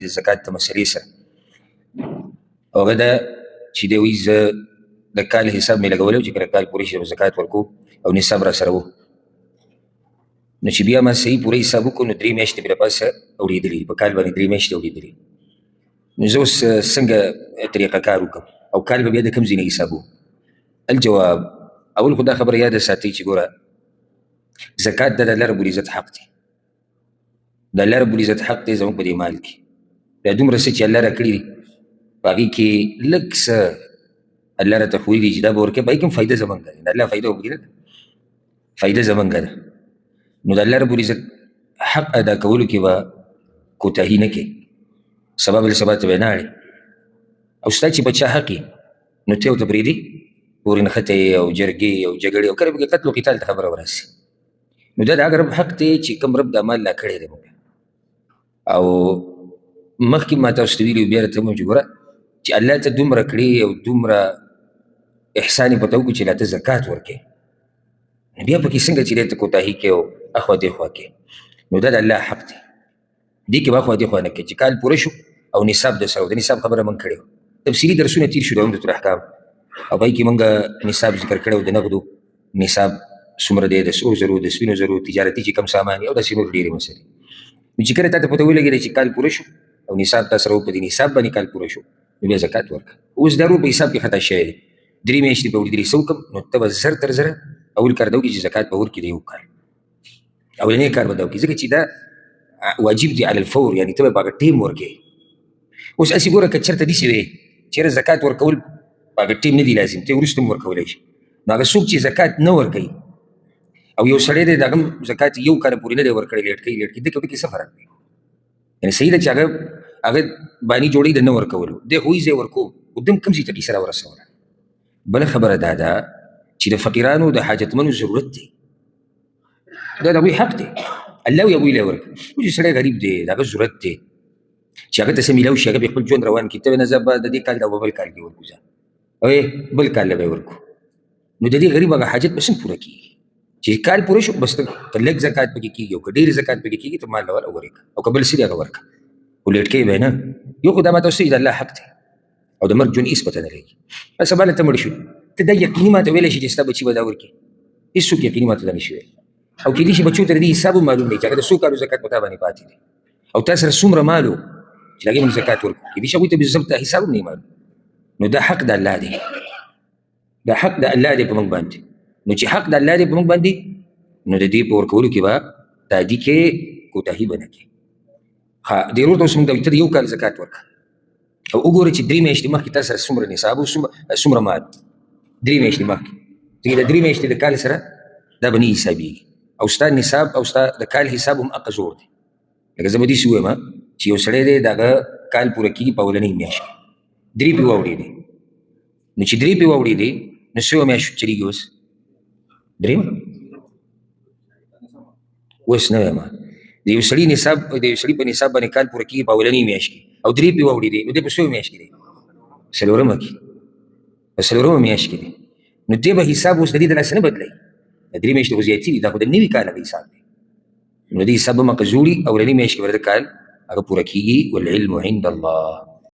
د زکات د مسلې سره. او هغه دا چې دی وایي زه د کال حساب مې لګولی و چې کله کال پوره شي به زکات ورکوو او نصاب را سره و. نو چې بیا ما صحیح پوره حساب وکړو نو 3 میاشتې مې له پاسه اوړېدلي په کال باندې 3 میاشتې اوړېدلي. نو زه اوس څنګه طریقه کار وکړم او کال به بیا د کوم ځای نه حساب و؟ الجواب اول خو دا خبره یاده ساتئ چې ګوره زکات د الله رب العزت حق دی. د الله رب العزت حق دی زموږ په دې مال کې. بیا دومره څه چې الله راکړي دي په هغې کې لږ څه الله راته ښوولي دي چې دا به ورکوې په هغې کې هم فایده زموږ ده. د الله فایده وکړي ده فایده زموږ ده. نو د الله رب العزت حق ادا کولو کې به کوتاهي نه کوي. سبا بل سبا ته به نه اړې او ستا چې بچا حق یې نو ته ورته پرېږدي پورې نښتې او جرګې او جګړې او کله پکې قتل و قتال ته خبره ورسي. نو دا د هغه رب حق دی چې کوم رب دا مال لا کړی دی موږ. او مخکې ما تاسو ته ویلي بیا راته وایم چې ګوره چې الله ته دومره کړي او دومره احسان یې پته وکړو چې لا ته زکات ورکوې نو بیا پکې څنګه چې دی ته کوتاهي کوې او اخوا دېخوا کوې. نو دا د الله حق دی. دې کې به اخوا دېخوا نه کوې چې کال پوره شو او نصاب در سره و. د نصاب خبره موږ کړې وه. تفصیلي درسونه تېر شو د عمدة الاحکام او په هغې کې موږ نصاب ذکر کړی و. د نغدو نصاب څومره دی، د سرو زرو، د سپینو زرو، تجارتي چې کوم سامان او داسې نور ډېرې مسلې. نو چې کله تا ته پته ولګېده چې کال پوره شو او نصاب تا سره و په دې نصاب باندې کال پوره شو نو بیا زکات ورکړه. اوس دا په حساب کې خطا شوی دی. 3 میاشتې به اوړېدلي څه وکړم نو ته به زر تر زره اول کار دا وکړي چې زکات به ورکړي د یو کال. اولنی کار به دا وکړي ځکه چې دا واجب دی علی الفور یعنې ته به په هغه ټیم ورکوې. اوس هسې ګوره که چېرته داسې وی چېرې زکات ورکول په هغه ټیم نه دي لازم ته وروسته هم ورکولی شي. نو هغه څوک چې زکات نه ورکوي او یو سړی دی د هغه زکات یو کال پورې نه دی ورکړی لیټ کوي لیټ کوي دې کې څه فرق دی؟ یعنې صحیح ده چې هغه باني جوړوي د نه ورکولو دی خو یې زه ورکوم قدام کوم ځای ته کیسه راورسوله. بله خبره دا ده چې د فقیرانو د حاجتمنو ضرورت دی دا د هغوی حق دی. الله وایي هغوی له ورکړي. چې سړی غریب دی د هغه ضرورت دی چې هغه ته څه میلاو شي هغه به خپل ژوند روان کړي. ته نه زه به د دې کال او بل کال کې ورکړو او بل کال له به یې ورکړو نو د دې غریب هغه حاجت به څنګه پوره کېږي؟ چې کال پوره شو بس ته که لږ زکات پکې کېږي او که ډېر زکات پکې کېږي ته مال له ورکړه او که بل څه دی هغه ورکړه خو لیټ کوې به نه. یو خو دا ماته اوس د الله حق دی او د مرګ ژوند هېڅ پته نه لګي. بس سبا له ته مړ شو ته دا یقیني ماته ویلی شي چې ستا بچي به دا ورکړي. هېڅوک یقیني ماته دا نه شي ویلی او کېدای شي بچو ته د دې حساب هم معلوم دی چې هغه د څو کالو زکات په تا باندې پاتې دی او تا سره څومره مال و چې د هغې باندې زکات ورکړو. کېدای شي هغوی ته بالضبط حساب هم نه معلوم. نو دا حق د الله دی دا حق د الله دی په موږ باندې. نو چې حق د الله دی په موږ باندې نو د دې په ورکولو کې به تادي کې کوتاهي به نه کوي. دې ورته اوس موږ ته د یو کال زکات ورکړه او وګوره چې 3 میاشتې مخکې تا سره څومره نصاب او څومره مال 3 میاشتې مخکې چې د 3 میاشتې د کال سره دا به نه حسابېږي او ستا نصاب او ستا د کال حساب هم هغه زور دی. لکه زه به داسې ووایم چې یو سړی دی د هغه کال پوره کېږي په اولنۍ میاشت کې 3 پې واوړېدې نو چې 3 پې واوړېدې نو څومره میاشت چلېږي اوس 3 اوس نه وایم د یو سړي نصاب د یو سړي په نصاب باندې کال پوره کېږي په اولنۍ میاشت کې او 3 پې واوړېدې نو دی په څو میاشت کې دی؟ څلورمه کې په څلورمه میاشت کې دی. نو دی به حساب اوس د دې د لاسه نه بدلوي. د 3 میاشتې خو زیاتي دي دا خو د نوي کال هغه حساب دی. نو دې حساب به مقزوري اولنۍ میاشت کې به د کال هغه پوره کېږي والعلم عند الله.